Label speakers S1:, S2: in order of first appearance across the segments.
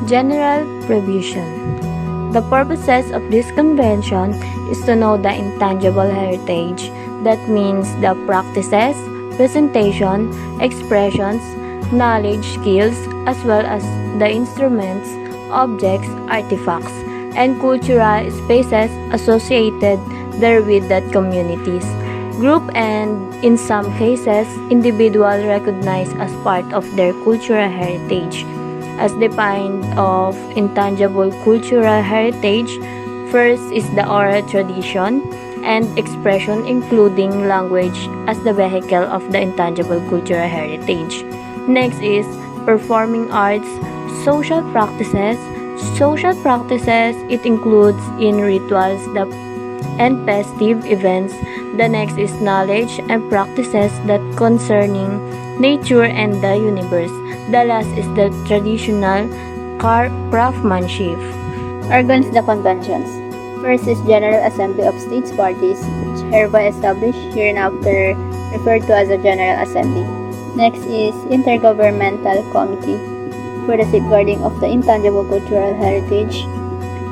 S1: General Provision. The purposes of this convention is to know the intangible heritage. That means the practices, presentation, expressions, knowledge, skills, as well as the instruments, objects, artifacts, and cultural spaces associated therewith that communities, group, and in some cases, individual recognized as part of their cultural heritage. As defined of intangible cultural heritage, first is the oral tradition and expression including language as the vehicle of the intangible cultural heritage. Next is performing arts, social practices. Social practices, it includes in rituals and festive events. The next is knowledge and practices that concerning nature and the universe. The last is the traditional craftsmanship.
S2: Organs, the conventions. First is General Assembly of States Parties, which hereby established hereinafter referred to as a General Assembly. Next is Intergovernmental Committee for the safeguarding of the intangible cultural heritage,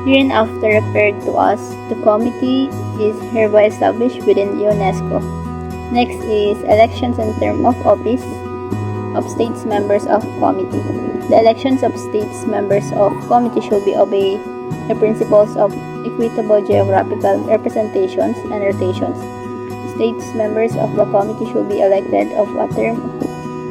S2: hereinafter referred to as the committee is hereby established within UNESCO. Next is elections and term of office of states members of committee. The elections of states members of committee should be obey the principles of equitable geographical representations and rotations. States members of the committee should be elected of a term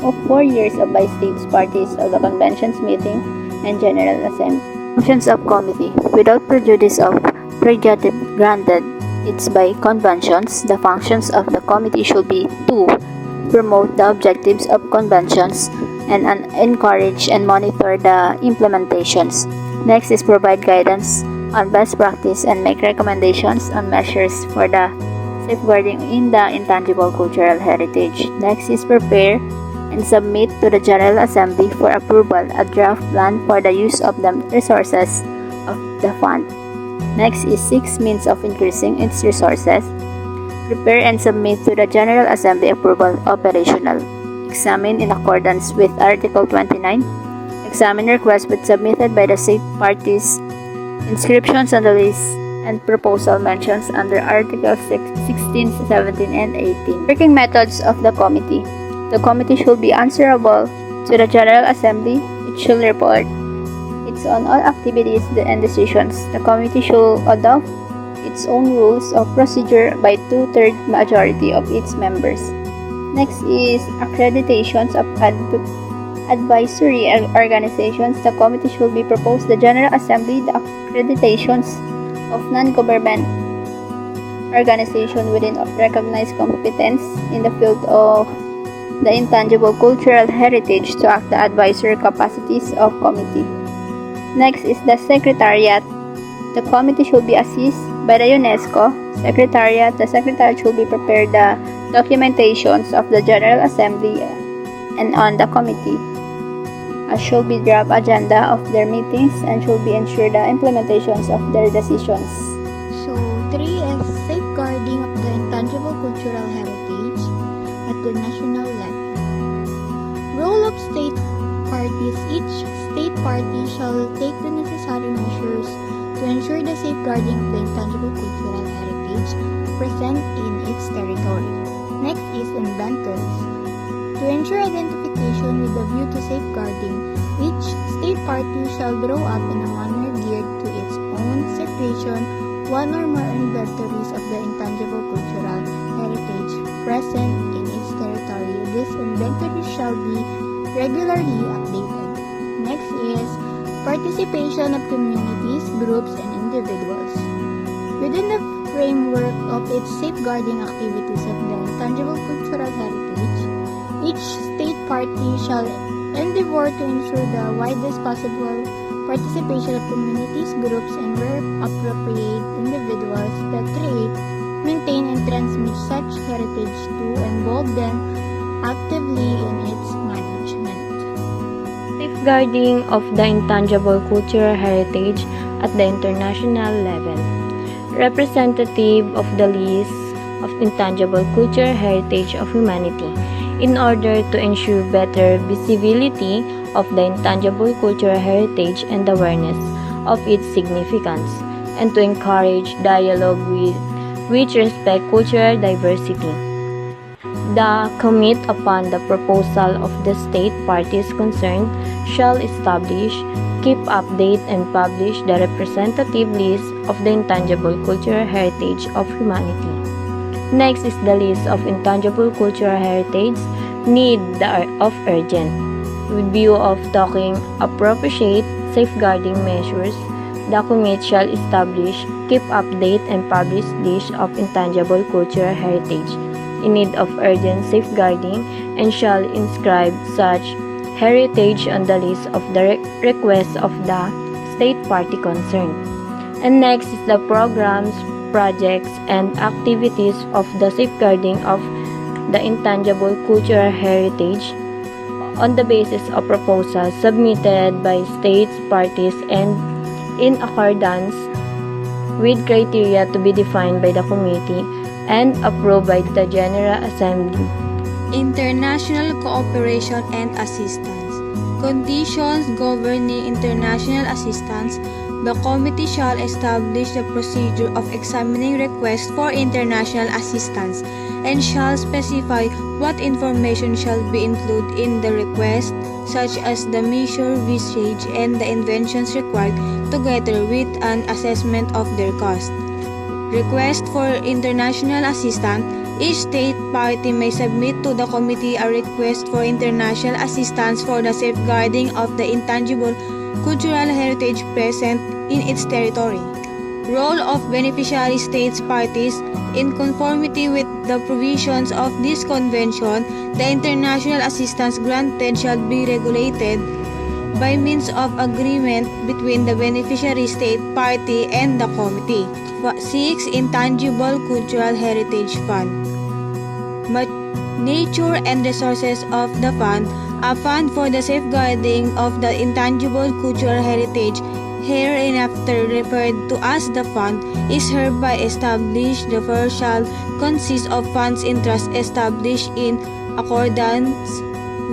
S2: of 4 years by states parties of the conventions meeting and general assembly. Functions of committee. Without prejudice of prerogative granted it's by conventions, the functions of the committee should be to promote the objectives of conventions and encourage and monitor the implementations. Next is provide guidance on best practice and make recommendations on measures for the safeguarding in the intangible cultural heritage. Next is prepare and submit to the General Assembly for approval a draft plan for the use of the resources of the fund. Next is 6 means of increasing its resources. Prepare and submit to the General Assembly approval operational. Examine in accordance with Article 29. Examine requests but submitted by the state parties. Inscriptions on the list and proposal mentions under Articles 16, 17, and 18. Working methods of the committee. The committee should be answerable to the General Assembly. It should report its on all activities and decisions. The committee should adopt its own rules of procedure by 2/3 majority of its members. Next is accreditations of advisory organizations. The committee should be proposed the General Assembly the accreditations of non-government organization within recognized competence in the field of the intangible cultural heritage to act the advisory capacities of committee. Next is the Secretariat. The committee should be assisted by the UNESCO Secretariat. The Secretariat should be prepared the documentations of the General Assembly and on the committee. Should be draft agenda of their meetings and should be ensure the implementations of their decisions.
S3: So, 3 is safeguarding of the intangible cultural heritage at the national level. Role of state parties. Each state party shall take the necessary measures to ensure the safeguarding of the intangible cultural heritage present in its territory. Next is inventories. To ensure identification with a view to safeguarding, each state party shall draw up in a manner geared to its own situation one or more inventories of the intangible cultural heritage present in its territory. This inventory shall be regularly updated. Next is participation of communities, groups, and individuals. Within the framework of its safeguarding activities of the intangible cultural heritage, each state party shall endeavor to ensure the widest possible participation of communities, groups, and where appropriate individuals that create, maintain, and transmit such heritage to involve them actively in its management.
S1: Safeguarding of the intangible cultural heritage at the international level. Representative of the list of intangible cultural heritage of humanity in order to ensure better visibility of the intangible cultural heritage and awareness of its significance, and to encourage dialogue which respect cultural diversity. The commit upon the proposal of the state parties concerned shall establish, keep update and publish the representative list of the intangible cultural heritage of humanity. Next is the list of intangible cultural heritage need of urgent. With view of taking appropriate safeguarding measures, the commit shall establish, keep update and publish list of intangible cultural heritage in need of urgent safeguarding and shall inscribe such heritage on the list of the requests of the state party concerned. And next is the programs, projects, and activities of the safeguarding of the intangible cultural heritage on the basis of proposals submitted by states parties and in accordance with criteria to be defined by the committee and approved by the General Assembly.
S4: International cooperation and assistance. Conditions governing international assistance. The committee shall establish the procedure of examining requests for international assistance and shall specify what information shall be included in the request, such as the measure, visage, and the inventions required, together with an assessment of their cost. Request for international assistance. Each state party may submit to the committee a request for international assistance for the safeguarding of the intangible cultural heritage present in its territory. Role of beneficiary states parties. In conformity with the provisions of this convention, the international assistance granted shall be regulated by means of agreement between the beneficiary state party and the committee. 6. Intangible Cultural Heritage Fund. Nature and resources of the fund. A fund for the safeguarding of the intangible cultural heritage, hereinafter referred to as the fund, is hereby established. The first shall consist of funds in trust established in accordance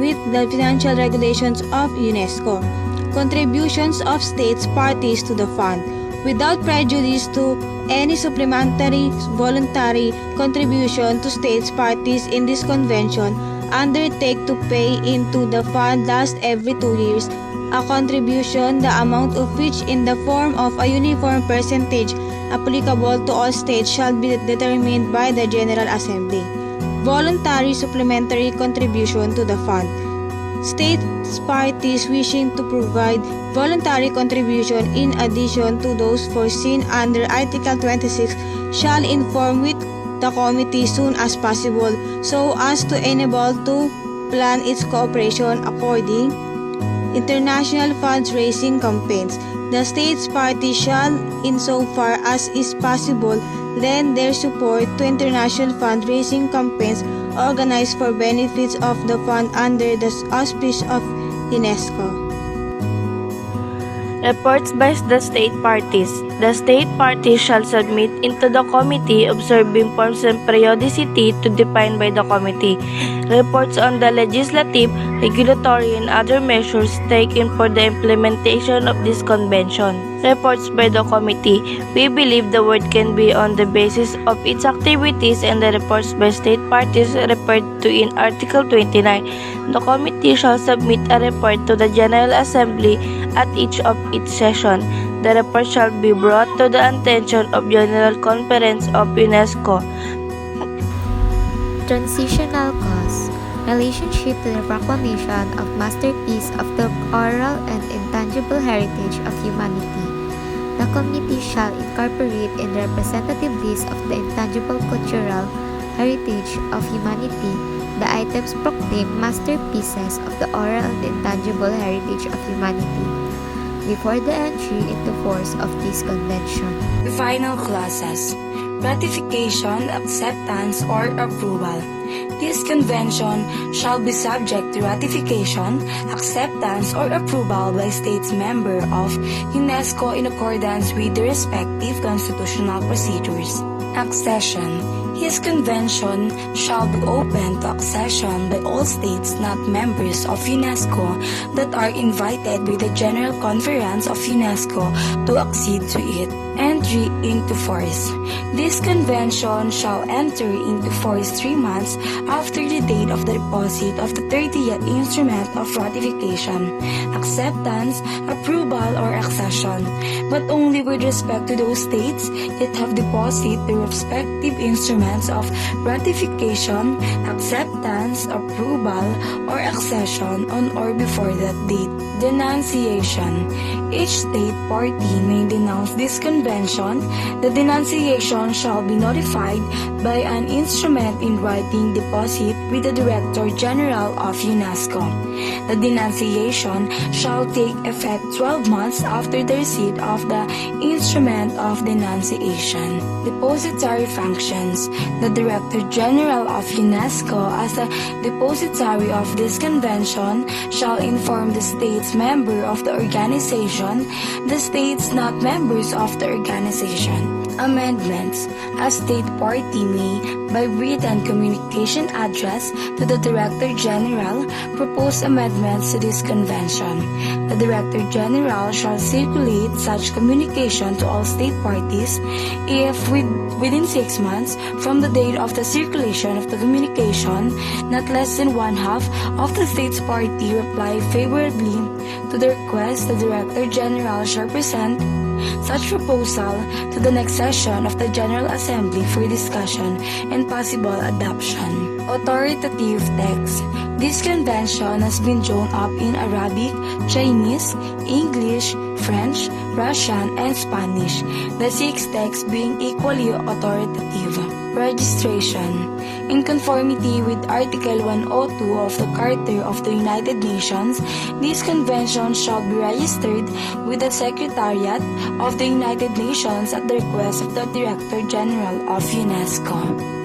S4: with the financial regulations of UNESCO. Contributions of states parties to the fund. Without prejudice to any supplementary voluntary contribution to states parties in this convention, undertake to pay into the fund last every 2 years a contribution, the amount of which in the form of a uniform percentage applicable to all states shall be determined by the General Assembly. Voluntary supplementary contribution to the fund. States parties wishing to provide voluntary contribution in addition to those foreseen under Article 26 shall inform with the committee soon as possible so as to enable to plan its cooperation according international funds-raising campaigns. The states party shall, insofar as is possible, lend their support to international fundraising campaigns organized for benefits of the fund under the auspice of UNESCO.
S5: Reports by the state parties. The state parties shall submit into the committee observing forms and periodicity to define by the committee. Reports on the legislative, regulatory, and other measures taken for the implementation of this convention. Reports by the committee. We believe the word can be on the basis of its activities and the reports by state parties referred to in Article 29. The committee shall submit a report to the General Assembly at each of its session. The report shall be brought to the attention of General Conference of UNESCO.
S6: Transitional cause. Relationship to the proclamation of masterpiece of the oral and intangible heritage of humanity. The committee shall incorporate in the representative list of the intangible cultural heritage of humanity the items proclaimed masterpieces of the oral and intangible heritage of humanity before the entry into force of this convention.
S7: Final clauses. Ratification, acceptance, or approval. This convention shall be subject to ratification, acceptance, or approval by states member of UNESCO in accordance with the respective constitutional procedures. Accession. His convention shall be open to accession by all states not members of UNESCO that are invited by the General Conference of UNESCO to accede to it. Entry into force. This convention shall enter into force 3 months after the date of the deposit of the 30th instrument of ratification, acceptance, approval, or accession, but only with respect to those states that have deposited the respective instruments of ratification, acceptance, approval, or accession on or before that date. Denunciation. Each state party may denounce this convention. The denunciation shall be notified by an instrument in writing deposit with the Director General of UNESCO. The denunciation shall take effect 12 months after the receipt of the instrument of denunciation. Depository functions. The Director General of UNESCO, as a depositary of this convention, shall inform the states member of the organization, the states not members of the organization. Amendments. A state party may, by written communication address to the Director General, propose amendments to this convention. The Director General shall circulate such communication to all state parties if within 6 months from the date of the circulation of the communication, not less than one half of the state's party reply favorably to the request, the Director General shall present such proposal to the next session of the General Assembly for discussion and possible adoption. Authoritative text. This convention has been drawn up in Arabic, Chinese, English, French, Russian, and Spanish, the 6 texts being equally authoritative. Registration. In conformity with Article 102 of the Charter of the United Nations, this convention shall be registered with the Secretariat of the United Nations at the request of the Director General of UNESCO.